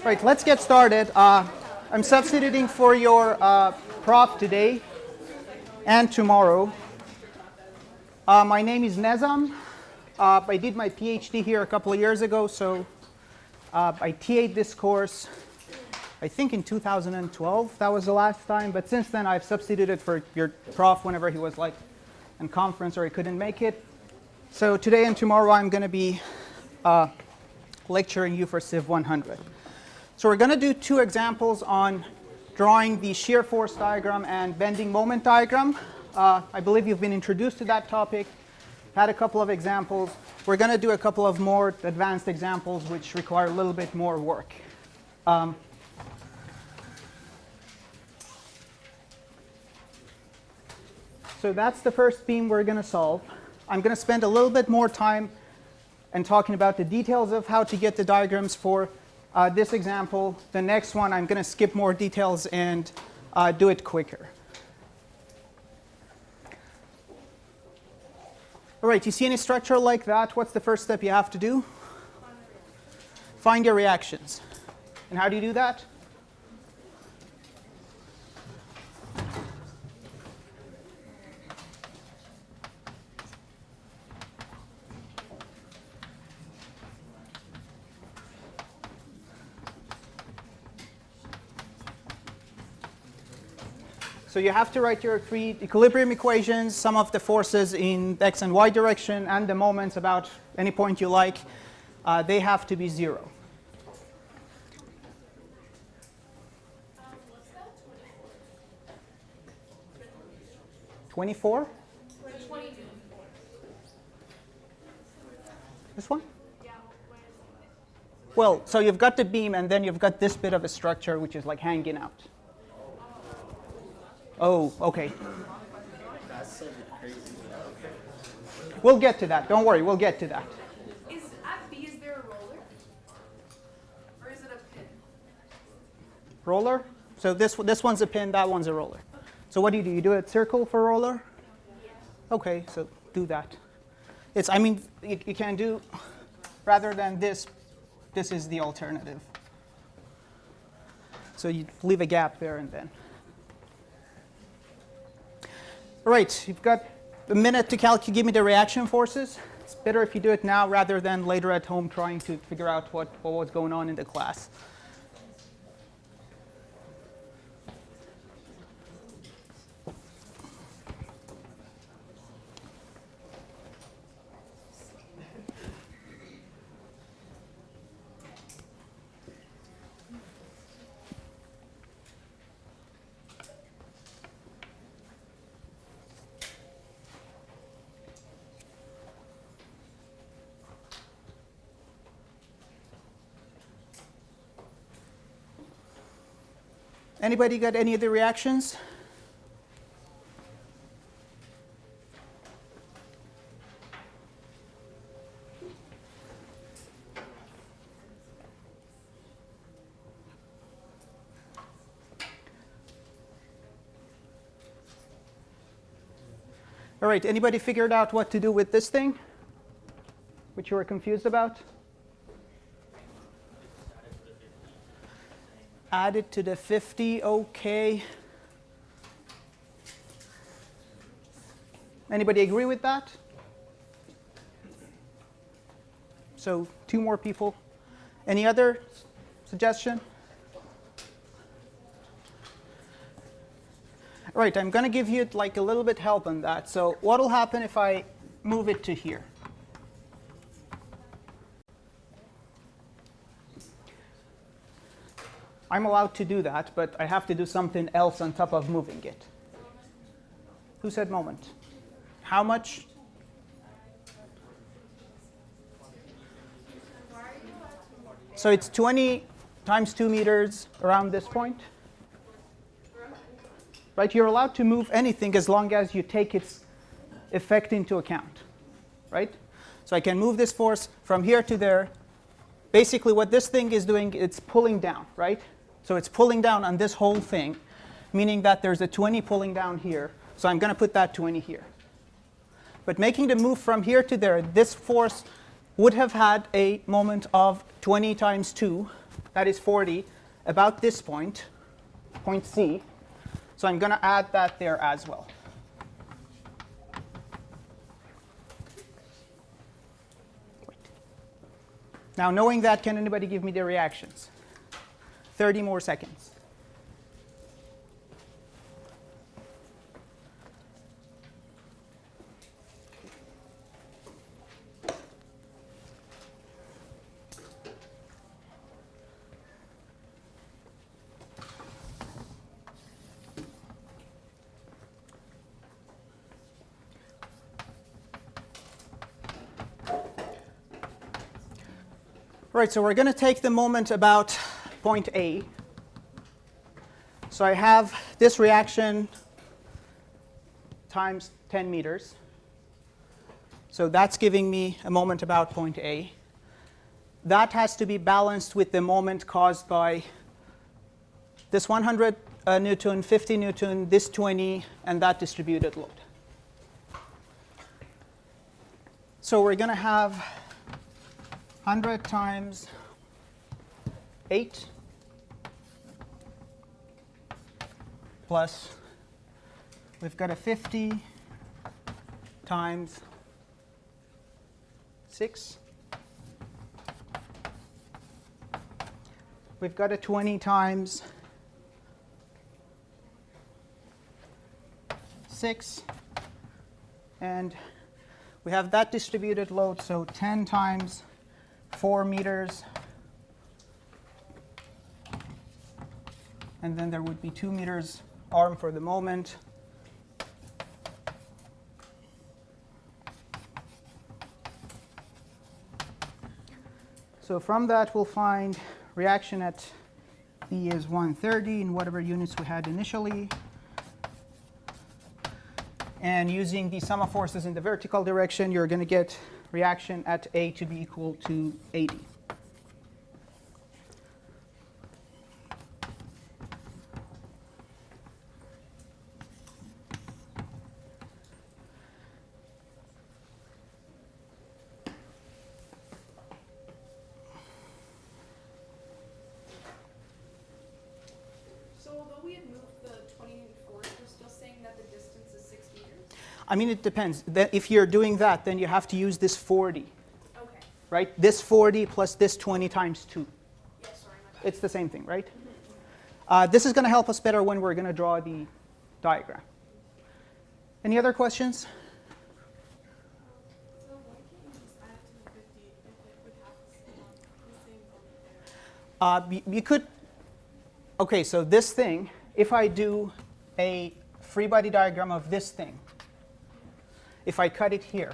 Right, let's get started. I'm substituting for your prof today and tomorrow. My name is Nezam. I did my PhD here a couple of years ago, so I TA'd this course, I think in 2012. That was the last time, but since then I've substituted for your prof whenever he was like in conference or he couldn't make it. So today and tomorrow I'm going to be lecturing you for CIV100. So we're going to do two examples on drawing the shear force diagram and bending moment diagram. I believe you've been introduced to that topic, had a couple of examples. We're going to do a couple of more advanced examples which require a little bit more work. So that's the first beam we're going to solve. I'm going to spend a little bit more time and talking about the details of how to get the diagrams for this example. The next one, I'm going to skip more details and do it quicker. All right, you see any structure like that? What's the first step you have to do? Find your reactions. And how do you do that? So you have to write your three equilibrium equations, some of the forces in x and y direction, and the moments about any point you like. They have to be 0. $24? This one? Well, so you've got the beam, and then you've got this bit of a structure which is like hanging out. Oh, okay. We'll get to that. Don't worry, we'll get to that. At B, is there a roller? Or is it a pin? Roller? So this one's a pin, that one's a roller. So what do? You do a circle for roller? Yes. Okay, so do that. I mean, you can do, rather than this is the alternative. So you leave a gap there and then. All right, you've got a minute to give me the reaction forces. It's better if you do it now rather than later at home trying to figure out what was going on in the class. Anybody got any of the reactions? All right, anybody figured out what to do with this thing, which you were confused about? Add it to the 50, okay. Anybody agree with that? So 2 more people. Any other suggestion? All right, I'm going to give you like a little bit help on that. So what will happen if I move it to here? I'm allowed to do that, but I have to do something else on top of moving it. Who said moment? How much? So it's 20 times 2 meters around this point. Right? You're allowed to move anything as long as you take its effect into account. Right? So I can move this force from here to there. Basically what this thing is doing, it's pulling down, right? So it's pulling down on this whole thing, meaning that there's a 20 pulling down here. So I'm going to put that 20 here. But making the move from here to there, this force would have had a moment of 20 times 2, that is 40, about this point, point C. So I'm going to add that there as well. Now, knowing that, can anybody give me the reactions? 30 more seconds. Right, so we're going to take the moment about point A. So I have this reaction times 10 meters. So that's giving me a moment about point A. That has to be balanced with the moment caused by this 100 Newton, 50 Newton, this 20, and that distributed load. So we're going to have 100 times 8 plus, we've got a 50 times 6. We've got a 20 times 6. And we have that distributed load, so 10 times 4 meters, and then there would be 2 meters arm for the moment. So from that, we'll find reaction at B is 130 in whatever units we had initially. And using the sum of forces in the vertical direction, you're going to get reaction at A to be equal to 80. So although we had moved the 20 Newton forward, we're still saying that the distance is 6 meters? I mean, it depends. If you're doing that, then you have to use this 40, Okay. right? This 40 plus this 20 times 2. Yeah, sorry, my bad. It's the same thing, right? This is going to help us better when we're going to draw the diagram. Any other questions? So why can't you just add to the 50 if it would have the same moment there? You could, okay, so this thing, if I do a free body diagram of this thing, if I cut it here,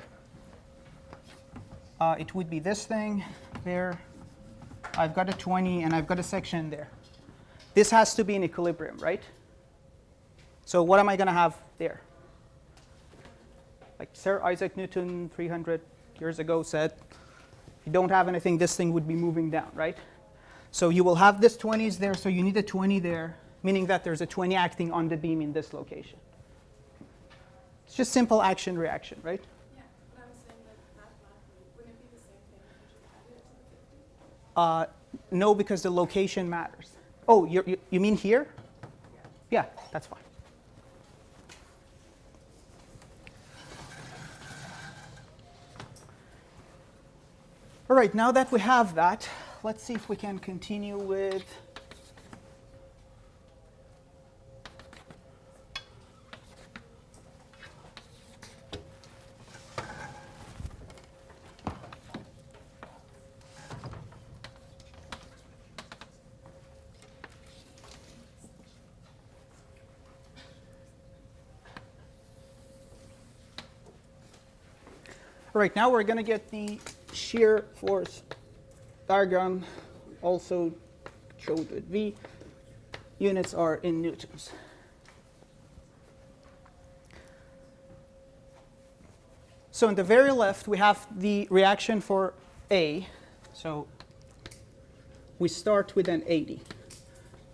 it would be this thing there. I've got a 20 and I've got a section there. This has to be in equilibrium, right? So what am I going to have there? Like Sir Isaac Newton 300 years ago said, if you don't have anything, this thing would be moving down, right? So you will have this 20s there, so you need a 20 there, meaning that there's a 20 acting on the beam in this location. It's just simple action-reaction, right? Yeah, but I'm saying that mathematically, wouldn't it be the same thing if you just added it to the 50? No, because the location matters. Oh, you mean here? Yeah, that's fine. All right, now that we have that, let's see if we can continue with all right, now we're going to get the shear force diagram, also showed with V. Units are in newtons. So on the very left, we have the reaction for A. So we start with an 80.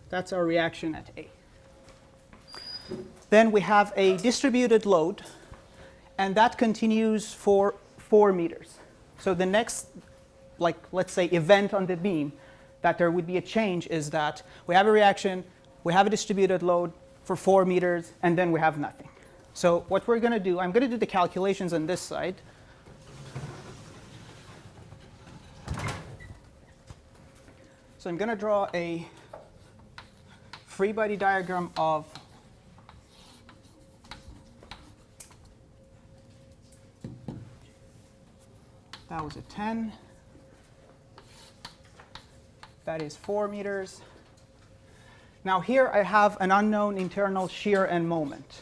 That's our reaction at A. Then we have a distributed load, and that continues for 4 meters. So the next, like, let's say, event on the beam, that there would be a change is that we have a reaction, we have a distributed load for 4 meters, and then we have nothing. So what we're going to do, I'm going to do the calculations on this side. So I'm going to draw a free body diagram of that was a 10. That is 4 meters. Now here I have an unknown internal shear and moment.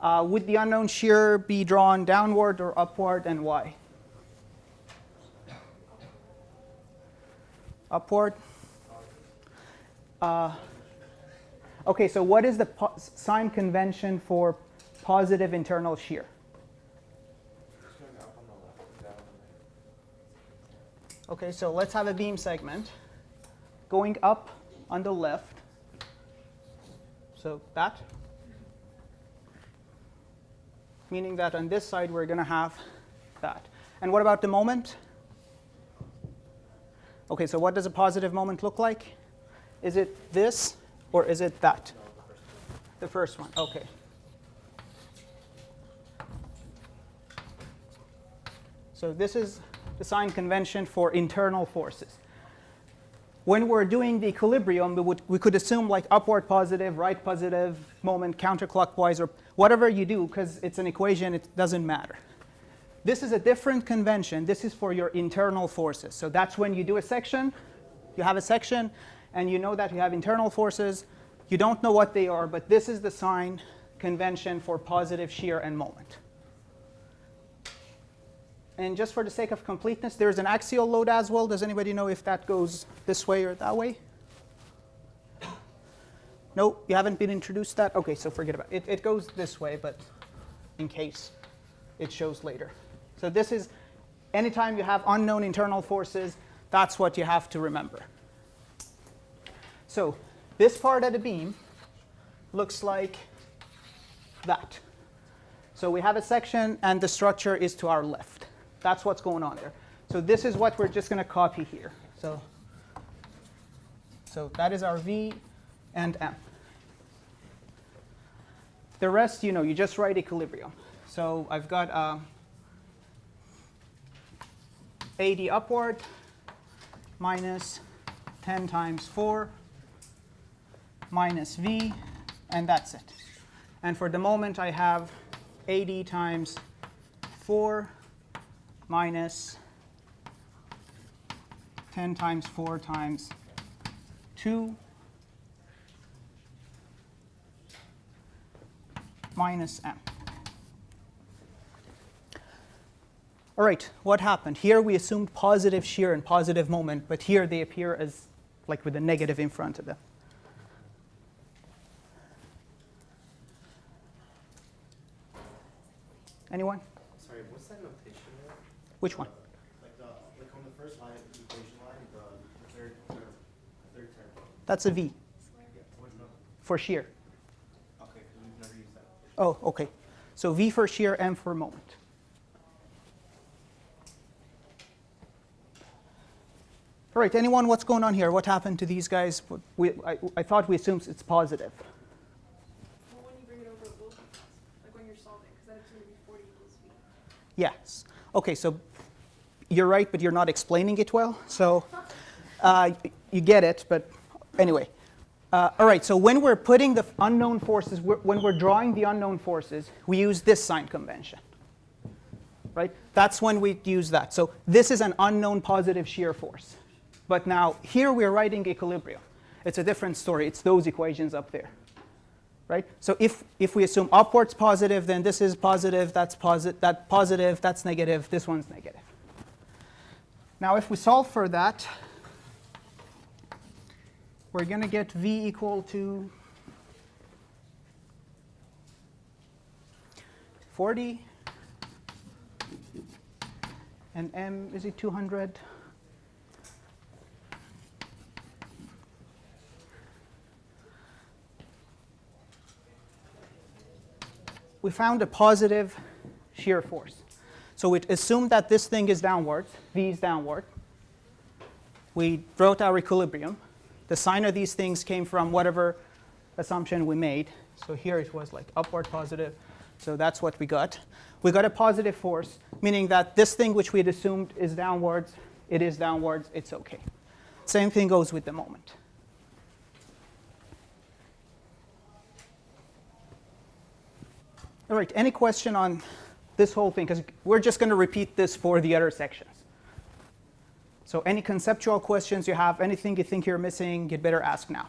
Would the unknown shear be drawn downward or upward, and why? Upward. Okay, so what is the sign convention for positive internal shear? Okay, so let's have a beam segment going up on the left. So that. Meaning that on this side we're going to have that. And what about the moment? Okay, so what does a positive moment look like? Is it this or is it that? The first one, okay. So this is the sign convention for internal forces. When we're doing the equilibrium, we could assume like upward positive, right positive, moment counterclockwise, or whatever you do, because it's an equation, it doesn't matter. This is a different convention. This is for your internal forces. So that's when you do a section, you have a section, and you know that you have internal forces. You don't know what they are, but this is the sign convention for positive shear and moment. And just for the sake of completeness, there's an axial load as well. Does anybody know if that goes this way or that way? No, you haven't been introduced that? Okay, so forget about it. It goes this way, but in case it shows later. So this is, anytime you have unknown internal forces, that's what you have to remember. So this part of the beam looks like that. So we have a section, and the structure is to our left. That's what's going on there. So this is what we're just going to copy here. So that is our V and M. The rest, you know, you just write equilibrium. So I've got AD upward minus 10 times 4 minus V, and that's it. And for the moment, I have AD times 4 minus 10 times 4 times 2 minus M. All right, what happened? Here we assumed positive shear and positive moment, but here they appear as like with a negative in front of them. Anyone? Sorry, what's that notation there? Which one? Like on the first line of the equation line, the third term. That's a V Yeah, what number? for shear. Okay, because we've never used that. Oh, okay. So V for shear, M for moment. All right, anyone, what's going on here? What happened to these guys? I thought we assumed it's positive. Well, when you bring it over, it will be positive, like when you're solving, because then it's going to be 40 equals V. Yes. Okay, so you're right, but you're not explaining it well. So you get it, but anyway. All right, so when we're putting the unknown forces, when we're drawing the unknown forces, we use this sign convention. Right? That's when we use that. So this is an unknown positive shear force. But now here we're writing equilibrium. It's a different story. It's those equations up there. Right? So if we assume upwards positive, then this is positive, that's positive, that's negative, this one's negative. Now if we solve for that, we're going to get V equal to 40, and M, is it 200? We found a positive shear force. So it assumed that this thing is downward, V is downward. we wrote our equilibrium. The sign of these things came from whatever assumption we made. So here it was like upward positive. So that's what we got. We got a positive force, meaning that this thing which we had assumed is downwards, it is downwards, it's OK. Same thing goes with the moment. All right, any question on this whole thing? Because we're just going to repeat this for the other sections. So any conceptual questions you have, anything you think you're missing, you'd better ask now.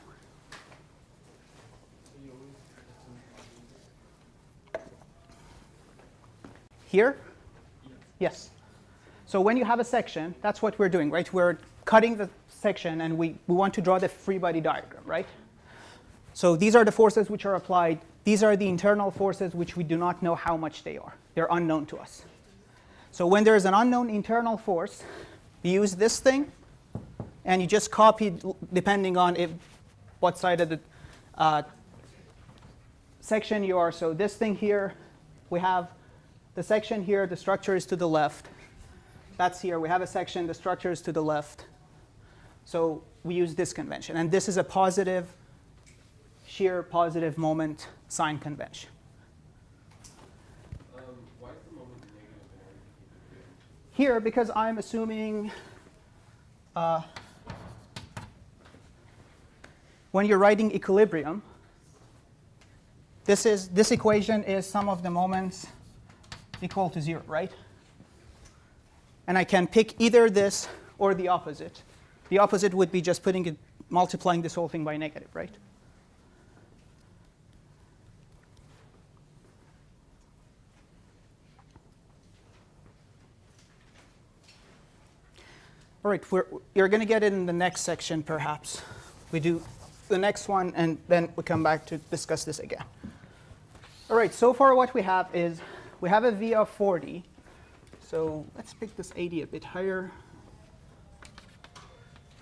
Here? Yes. So when you have a section, that's what we're doing, right? We're cutting the section, and we want to draw the free body diagram, right? So these are the forces which are applied. These are the internal forces which we do not know how much they are. They're unknown to us. So when there is an unknown internal force, we use this thing, and you just copy depending on what side of the section you are. So this thing here, we have the section here, the structure is to the left. That's here. We have a section, the structure is to the left. So we use this convention. And this is a positive, shear positive moment sign convention. Why is the moment negative in everything you do? Here, because I'm assuming when you're writing equilibrium, this equation is sum of the moments equal to 0, right? And I can pick either this or the opposite. The opposite would be just multiplying this whole thing by negative, right? All right, you're going to get it in the next section, perhaps. We do the next one, and then we come back to discuss this again. All right, so far what we have is we have a V of 40. So let's pick this 80 a bit higher.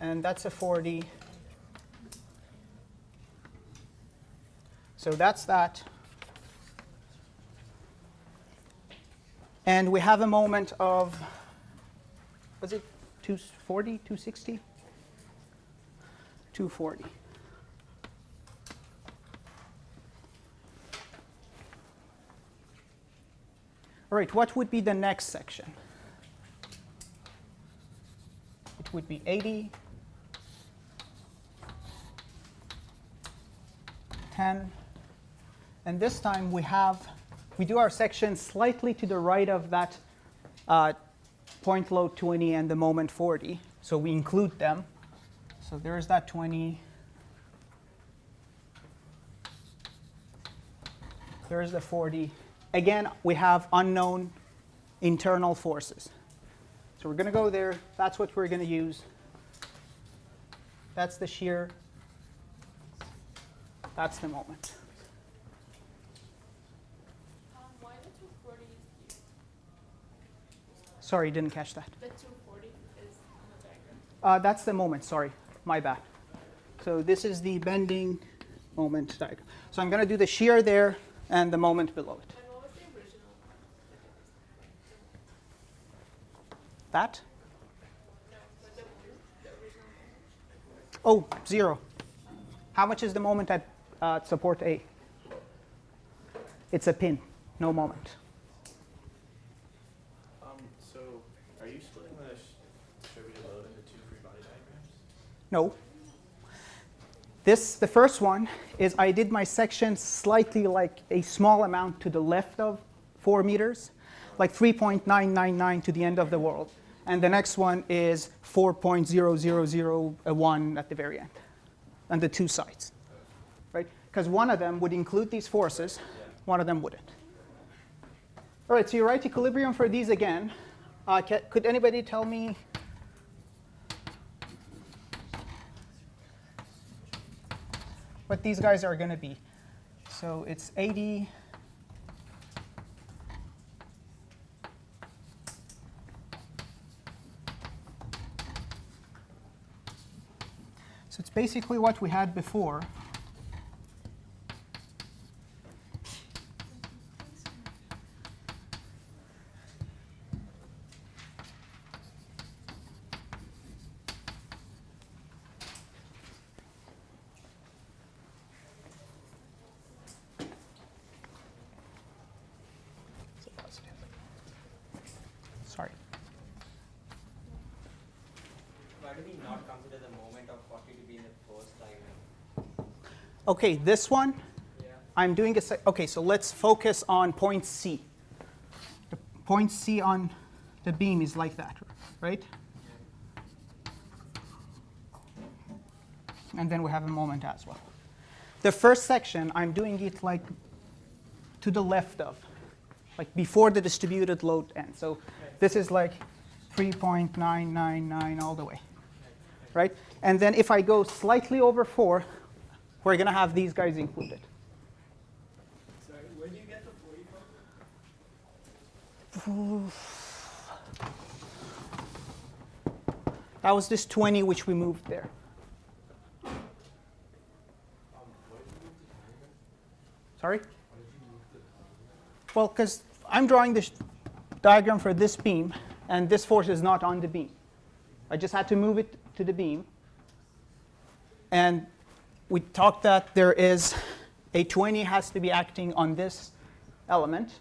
And that's a 40. So that's that. And we have a moment of, was it 240, 260? 240. All right, what would be the next section? It would be 80, 10, and this time we do our section slightly to the right of that point load 20 and the moment 40. So we include them. So there's that 20. There's the 40. Again, we have unknown internal forces. So we're going to go there. That's what we're going to use. That's the shear. That's the moment. Why the 240 is here? Sorry, didn't catch that. The 240 is on the diagram. That's the moment. Sorry, my bad. So this is the bending moment diagram. So I'm going to do the shear there and the moment below it. And what was the original? That? No, but the original. Oh, 0. How much is the moment at support A? It's a pin, no moment. So are you splitting the distributed load into two free body diagrams? No. The first one is I did my section slightly like a small amount to the left of 4 meters, like 3.999 to the end of the world. And the next one is 4.0001 at the very end, on the two sides, right? Because one of them would include these forces, one of them wouldn't. All right, so you write equilibrium for these again. Could anybody tell me what these guys are going to be? So it's 80. So it's basically what we had before. Sorry. Why do we not consider the moment of 40 to be in the first diagram? Okay, this one, Yeah. I'm doing okay, so let's focus on point C. The point C on the beam is like that, right? And then we have a moment as well. The first section, I'm doing it like to the left of, like before the distributed load ends. So this is like 3.999 all the way, right? And then if I go slightly over 4, we're going to have these guys included. Sorry, where do you get the 40 from? That was this 20 which we moved there. Sorry? Well, because I'm drawing this diagram for this beam, and this force is not on the beam. I just had to move it to the beam. And we talked that there is a 20 has to be acting on this element.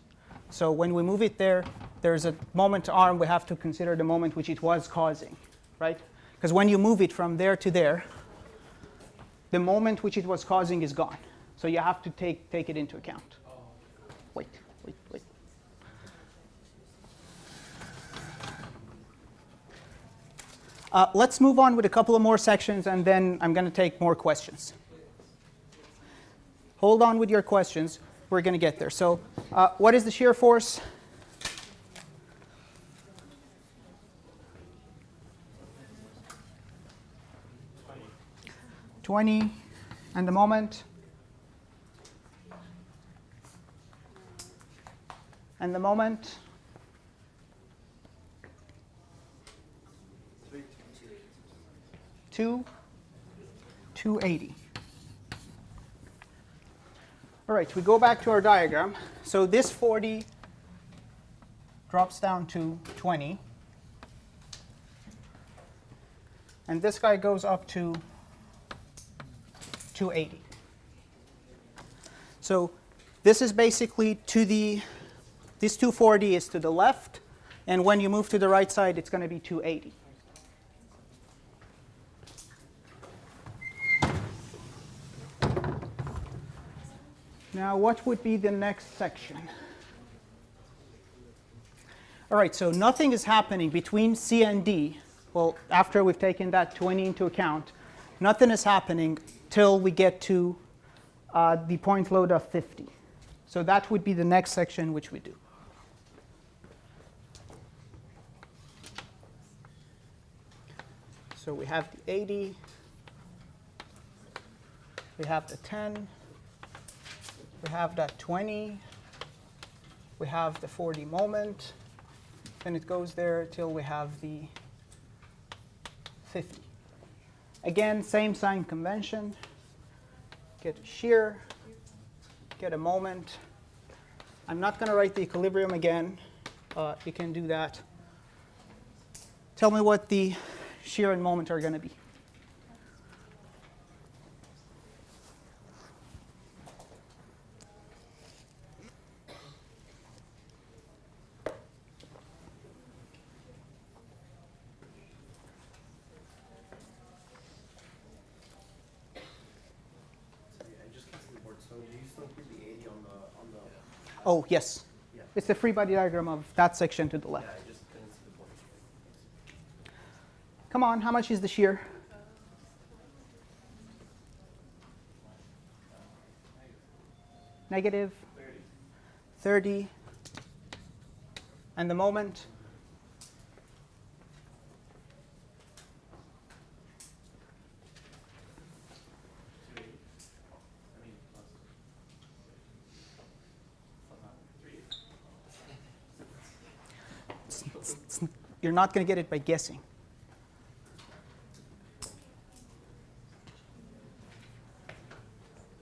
So when we move it there, there's a moment arm. We have to consider the moment which it was causing, right? Because when you move it from there to there, the moment which it was causing is gone. So you have to take it into account. Wait. Let's move on with a couple of more sections, and then I'm going to take more questions. Hold on with your questions. We're going to get there. So what is the shear force? $20. And the moment? And the moment? 280. All right, we go back to our diagram. So this 40 drops down to 20. And this guy goes up to 280. So this is basically this 240 is to the left, and when you move to the right side, it's going to be 280. Now, what would be the next section? All right, so nothing is happening between C and D. Well, after we've taken that 20 into account, nothing is happening till we get to the point load of 50. So that would be the next section which we do. So we have the 80, we have the 10, we have that 20, we have the 40 moment, then it goes there till we have the 50. Again, same sign convention. Get a shear, get a moment. I'm not going to write the equilibrium again. You can do that. Tell me what the shear and moment are going to be. So do you still put the 80 on the Oh, yes. Yeah. It's the free body diagram of that section to the left. Yeah, I just didn't see the point. Come on, how much is the shear? Negative 30. And the moment? You're not going to get it by guessing.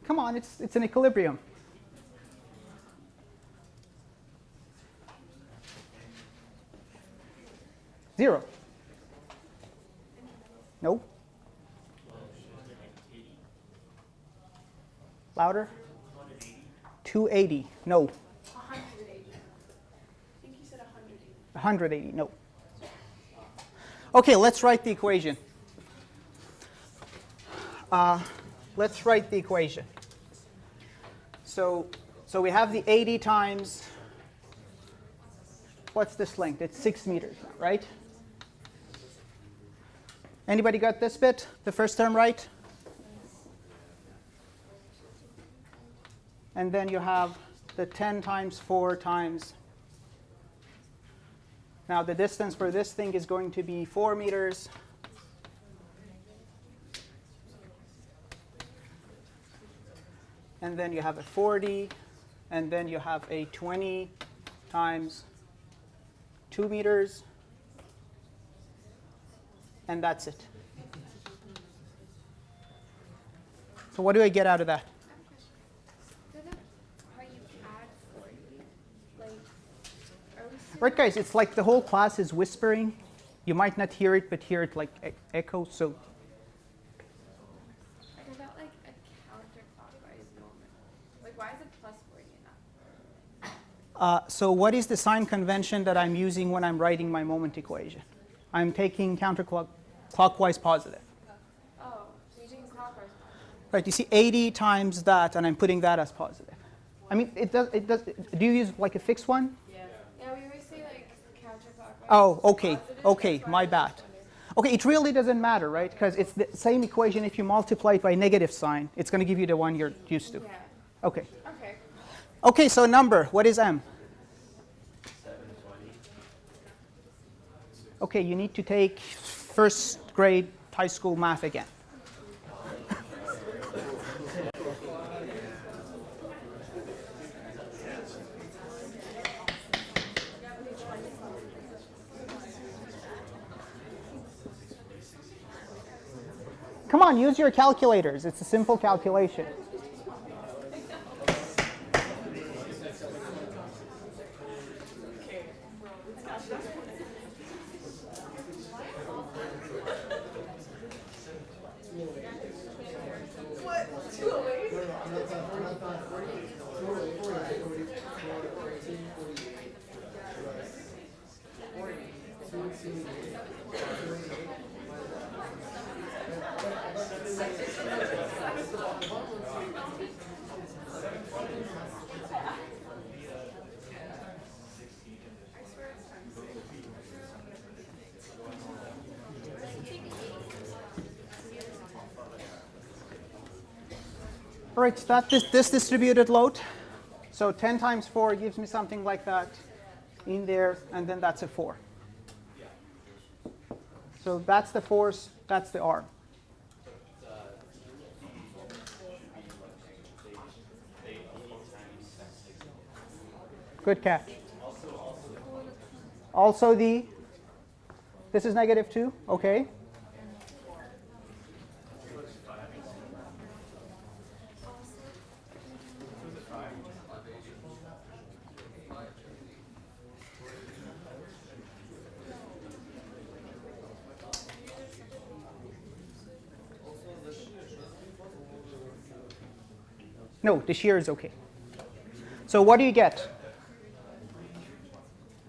Come on, it's an equilibrium. Zero. No. Louder. 280. No. 180. I think you said 180. 180, no. Okay, let's write the equation. Let's write the equation. So we have the 80 times, what's this length? It's 6 meters, right? Anybody got this bit, the first term right? And then you have the 10 times 4 times. Now the distance for this thing is going to be 4 meters. And then you have a 40, and then you have a 20 times 2 meters, and that's it. So what do I get out of that? How you add 40? Like, are we still Right, guys, it's like the whole class is whispering. You might not hear it, but hear it like echo. So like about like a counterclockwise moment? Like, why is it plus 40 and not? so what is the sign convention that I'm using when I'm writing my moment equation? I'm taking counterclockwise positive. Oh, so you're taking clockwise. Right, you see 80 times that, and I'm putting that as positive. I mean, it does. Do you use like a fixed one? Yeah, we always say like counterclockwise. Oh, okay, positive, okay, that's why my I bad. was wondering. Okay, it really doesn't matter, right? Because it's the same equation. If you multiply it by negative sign, it's going to give you the one you're used to. Yeah. Okay. Okay. Okay, so number, what is M? 720. Okay, you need to take first grade high school math again. Come on, use your calculators. It's a simple calculation. All right, so that's this distributed load. So 10 times 4 gives me something like that in there, and then that's a 4. So that's the force, that's the arm. Good catch. Also this is negative 2, okay. No, the shear is okay. So what do you get?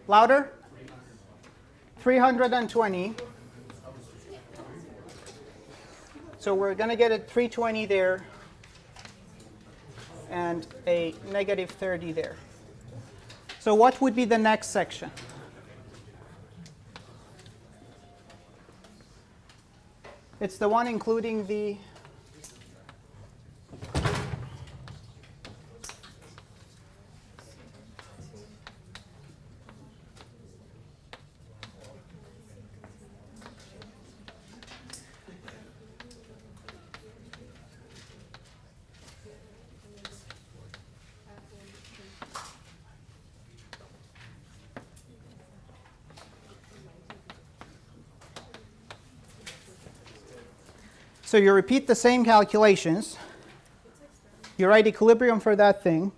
Louder? 320. So we're going to get a 320 there and a negative 30 there. So what would be the next section? It's the one including the So you repeat the same calculations. You write equilibrium for that thing,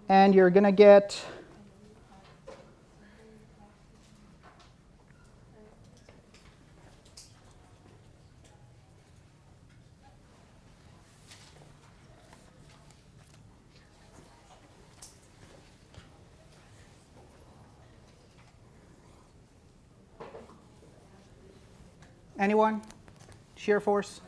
and you're going to get Anyone? Shear force?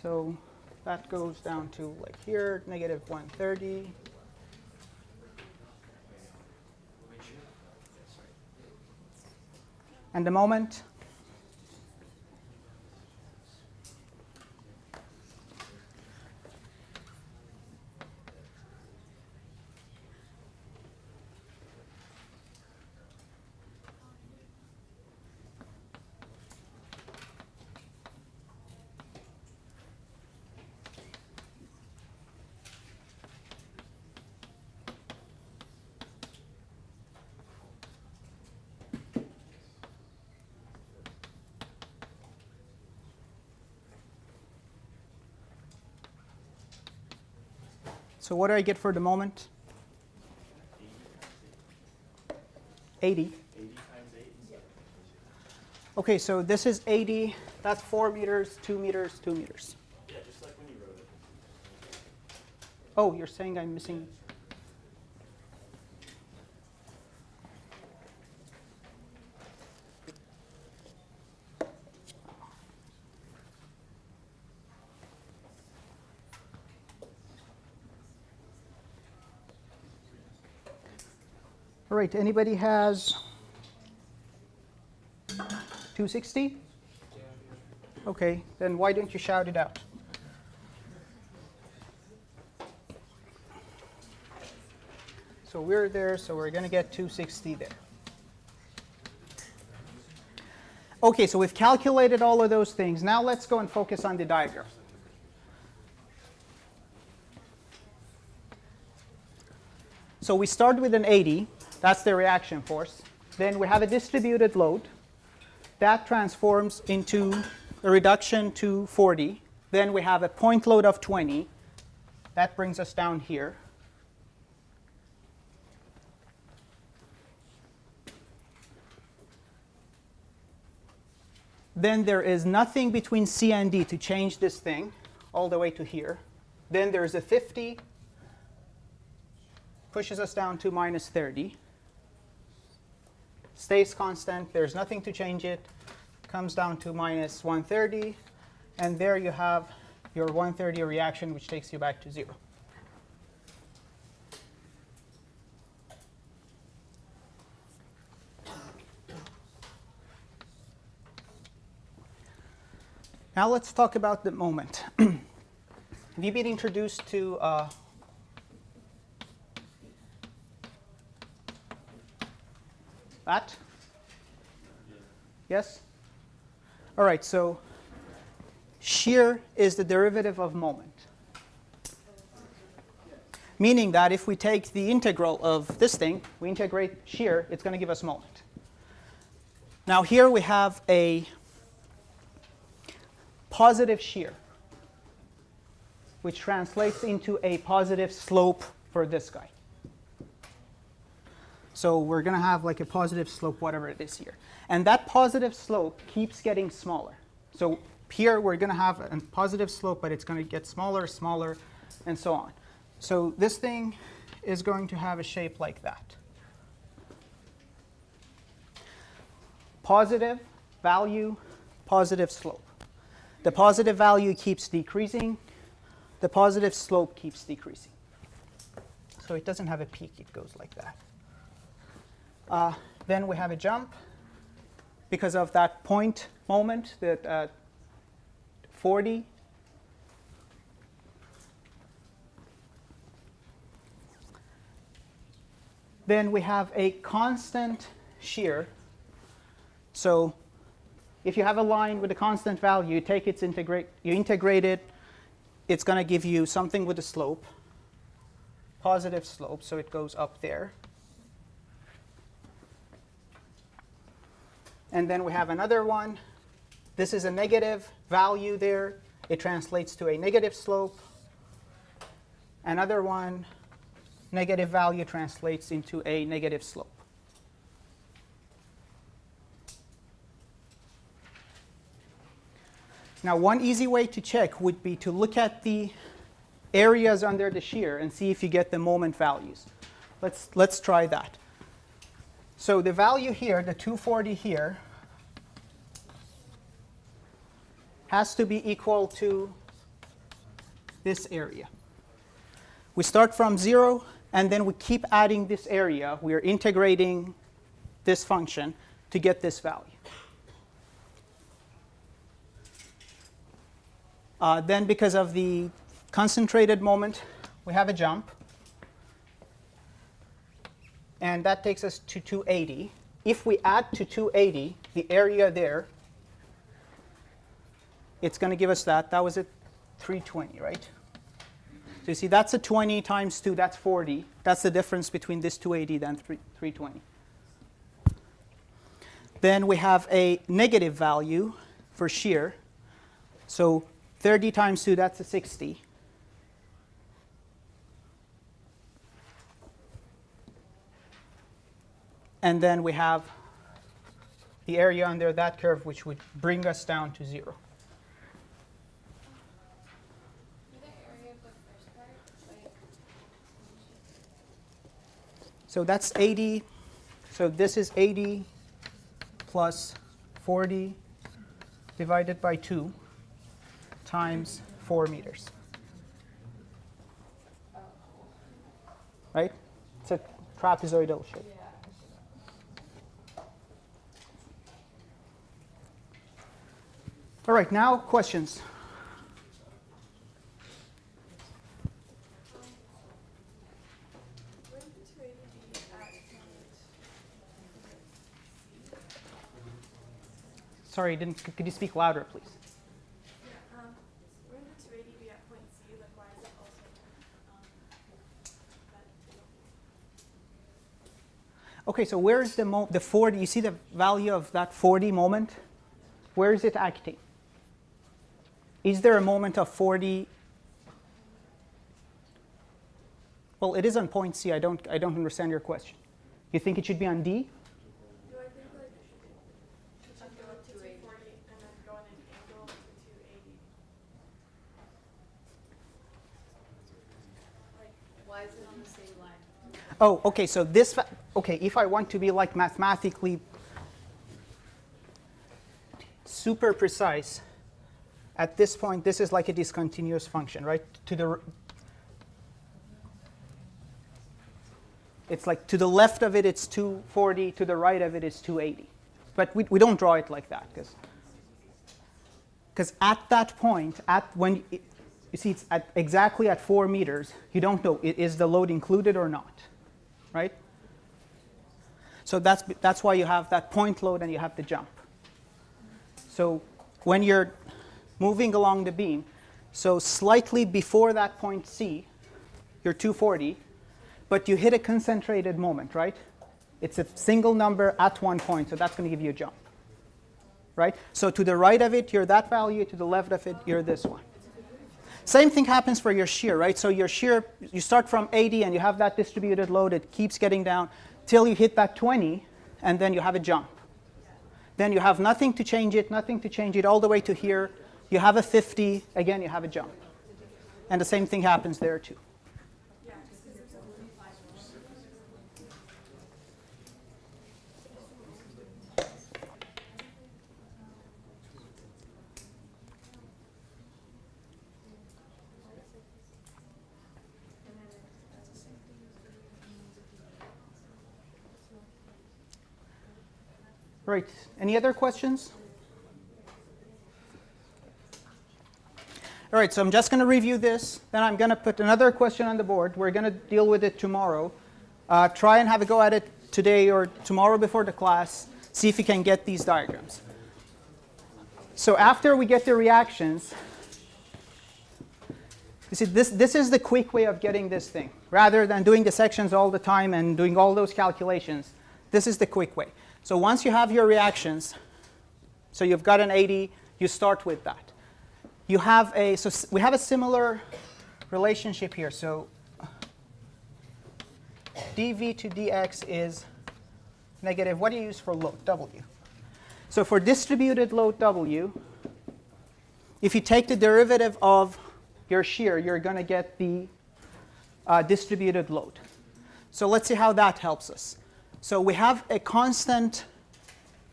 So that goes down to like here, negative 130. And the moment? So what do I get for the moment? 80. 80 times 8? Okay, so this is 80. That's 4 meters, 2 meters, 2 meters. Yeah, just like when you wrote it. Oh, you're saying I'm missing. All right, anybody has 260? Okay, then why don't you shout it out? So we're there, so we're going to get 260 there. Okay, so we've calculated all of those things. Now let's go and focus on the diagram. So we start with an 80. That's the reaction force. Then we have a distributed load. That transforms into a reduction to 40. Then we have a point load of 20. That brings us down here. Then there is nothing between C and D to change this thing all the way to here. Then there's a 50, pushes us down to minus 30. Stays constant, there's nothing to change it, comes down to minus 130, and there you have your 130 reaction, which takes you back to 0. Now let's talk about the moment. Have you been introduced to that? Yes? All right, so shear is the derivative of moment. Meaning that if we take the integral of this thing, we integrate shear, it's going to give us moment. Now here we have a positive shear, which translates into a positive slope for this guy. So we're going to have like a positive slope, whatever it is here. And that positive slope keeps getting smaller. So here we're going to have a positive slope, but it's going to get smaller, smaller, and so on. So this thing is going to have a shape like that. Positive value, positive slope. The positive value keeps decreasing. The positive slope keeps decreasing. So it doesn't have a peak. It goes like that. Then we have a jump because of that point moment, that 40. Then we have a constant shear. So if you have a line with a constant value, you take its you integrate it, it's going to give you something with a slope, positive slope, so it goes up there. And then we have another one. This is a negative value there. It translates to a negative slope. Another one, negative value translates into a negative slope. Now, one easy way to check would be to look at the areas under the shear and see if you get the moment values. Let's try that. So the value here, the 240 here, has to be equal to this area. We start from 0, and then we keep adding this area. We are integrating this function to get this value. Then because of the concentrated moment, we have a jump. And that takes us to 280. If we add to 280 the area there, it's going to give us that. That was at 320, right? So you see, that's a 20 times 2, that's 40. That's the difference between this 280 and 320. Then we have a negative value for shear. So 30 times 2, that's a 60. And then we have the area under that curve, which would bring us down to 0. The area of the first part, like, So that's 80. So this is 80 plus 40 divided by 2 times 4 meters. Right? It's a trapezoidal shape. All right, now questions. Wouldn't the 280 be at Sorry, could you speak louder, please? wouldn't the 280 be at point C? Like, why is it also that? Okay, so where is the 40? You see the value of that 40 moment? Where is it acting? Is there a moment of 40? Well, it is on point C. I don't understand your question. You think it should be on D? Do I think like it should go up to 240 and then go on an angle to 280? Like, why is it on the same line? Oh, okay. So this. Okay, if I want to be like mathematically super precise, at this point, this is like a discontinuous function, right? It's like to the left of it, it's 240. To the right of it is 280. But we don't draw it like that because at that point, you see it's exactly at 4 meters, you don't know, is the load included or not, right? So that's why you have that point load and you have the jump. So when you're moving along the beam, so slightly before that point C, you're 240, but you hit a concentrated moment, right? It's a single number at one point, so that's going to give you a jump, right? So to the right of it, you're that value. To the left of it, you're this one. Same thing happens for your shear, right? So your shear, you start from 80 and you have that distributed load. It keeps getting down till you hit that 20, and then you have a jump. Then you have nothing to change it all the way to here. You have a 50, again, you have a jump. And the same thing happens there too. Right. Any other questions? All right, so I'm just going to review this. Then I'm going to put another question on the board. We're going to deal with it tomorrow. Try and have a go at it today or tomorrow before the class. See if you can get these diagrams. So after we get the reactions, you see, this is the quick way of getting this thing. Rather than doing the sections all the time and doing all those calculations, this is the quick way. So once you have your reactions, so you've got an 80, you start with that. You have so we have a similar relationship here. So dV to dx is negative. What do you use for load? W. So for distributed load W, if you take the derivative of your shear, you're going to get the distributed load. So let's see how that helps us. So we have a constant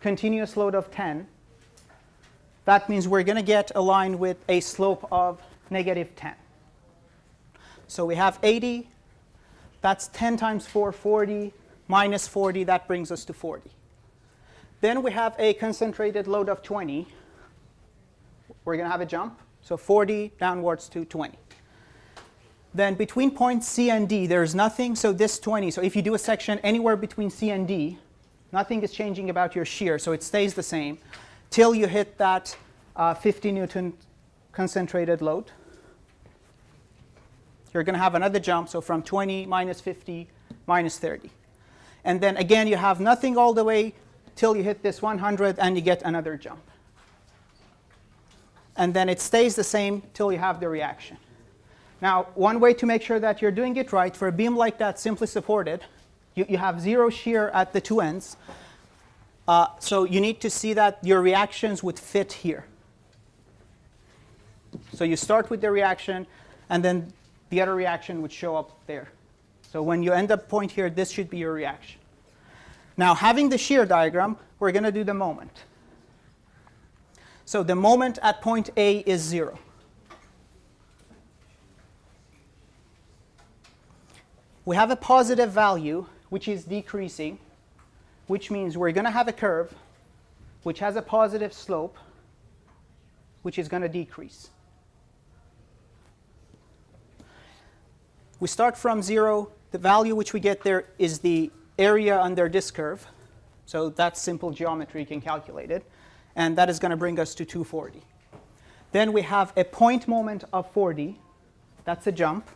continuous load of 10. That means we're going to get a line with a slope of negative 10. So we have 80. That's 10 times 4, 40, minus 40. That brings us to 40. Then we have a concentrated load of 20. We're going to have a jump. So 40 downwards to 20. Then between points C and D, there's nothing. So this 20. So if you do a section anywhere between C and D, nothing is changing about your shear. So it stays the same till you hit that 50 Newton concentrated load. You're going to have another jump. So from 20 minus 50 minus 30. And then again, you have nothing all the way till you hit this 100, and you get another jump. And then it stays the same till you have the reaction. Now, one way to make sure that you're doing it right, for a beam like that, simply supported, you have zero shear at the two ends. So you need to see that your reactions would fit here. So you start with the reaction, and then the other reaction would show up there. So when you end up point here, this should be your reaction. Now, having the shear diagram, we're going to do the moment. So the moment at point A is 0. We have a positive value, which is decreasing, which means we're going to have a curve which has a positive slope, which is going to decrease. We start from 0. The value which we get there is the area under this curve. So that's simple geometry, you can calculate it. And that is going to bring us to 240. Then we have a point moment of 40. That's a jump.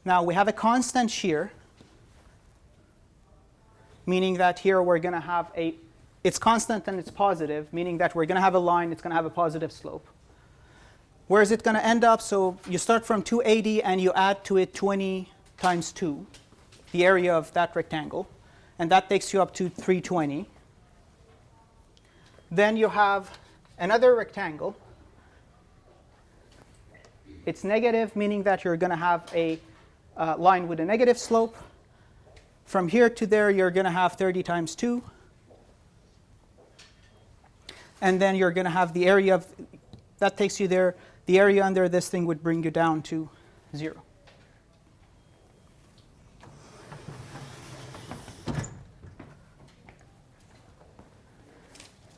Now we have a constant shear, meaning that here we're going to have it's constant and it's positive, meaning that we're going to have a line, it's going to have a positive slope. Where is it going to end up? So you start from 280 and you add to it 20 times 2, the area of that rectangle, and that takes you up to 320. Then you have another rectangle. It's negative, meaning that you're going to have a line with a negative slope. From here to there, you're going to have 30 times 2. And then you're going to have the area of, that takes you there. The area under this thing would bring you down to 0.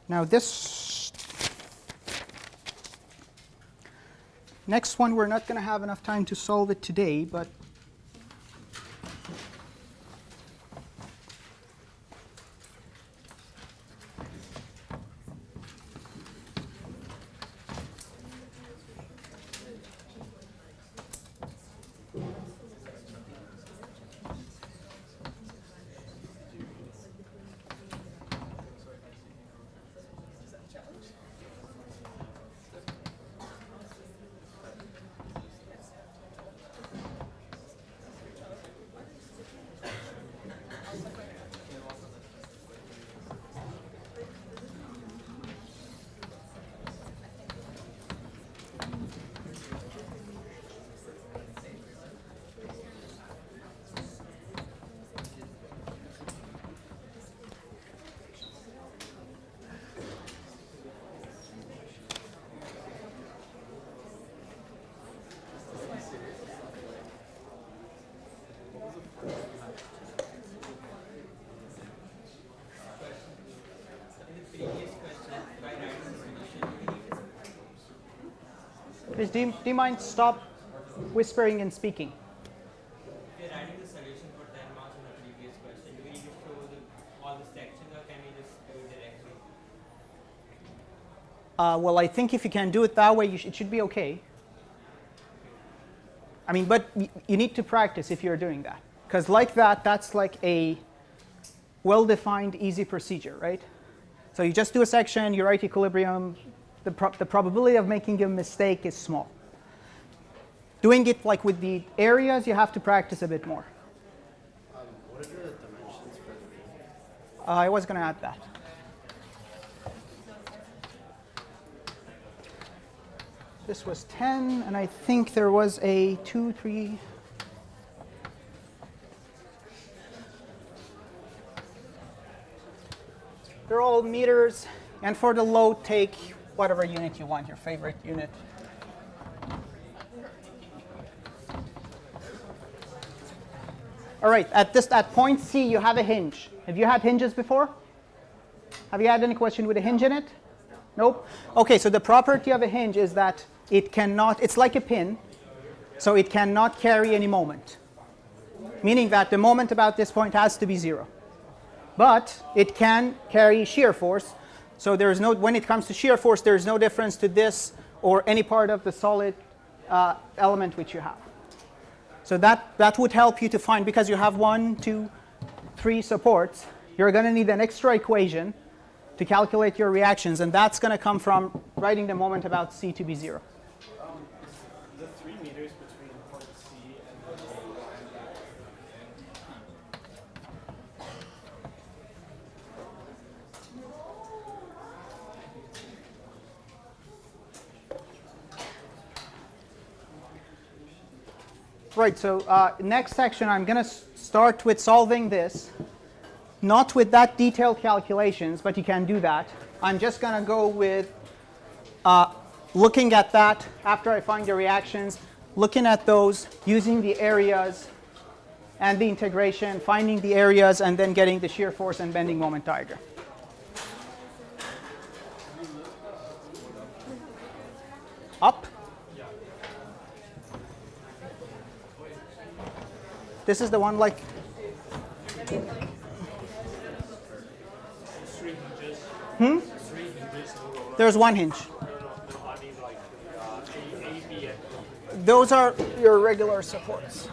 Now this next one, we're not going to have enough time to solve it today, but please, do you mind stop whispering and speaking? If you're writing the solution for 10 marks in the previous question, do we need to show all the sections, or can we just do it directly? Well, I think if you can do it that way, it should be okay. I mean, but you need to practice if you're doing that. Because like that, that's like a well-defined, easy procedure, right? So you just do a section, you write equilibrium. The probability of making a mistake is small. Doing it like with the areas, you have to practice a bit more. What are the dimensions for the beam? I was going to add that. This was 10, and I think there was a 2, 3. They're all meters, and for the load, take whatever unit you want, your favorite unit. All right, at point C, you have a hinge. Have you had hinges before? Have you had any question with a hinge in it? Nope. Okay, so the property of a hinge is that it cannot, it's like a pin, so it cannot carry any moment. Meaning that the moment about this point has to be 0. But it can carry shear force, so there is no, when it comes to shear force, there is no difference to this or any part of the solid element which you have. So that would help you to find, because you have 1, 2, 3 supports, you're going to need an extra equation to calculate your reactions, and that's going to come from writing the moment about C to be 0. The 3 meters between point C and the line. Right, so next section I'm going to start with solving this. Not with that detailed calculations, but you can do that. I'm just going to go with looking at that after I find the reactions, looking at those, using the areas and the integration, finding the areas, and then getting the shear force and bending moment diagram. Up. This is the one like... 3 hinges. 3 hinges. There's 1 hinge. No, I mean like A, B, and Those are your regular supports.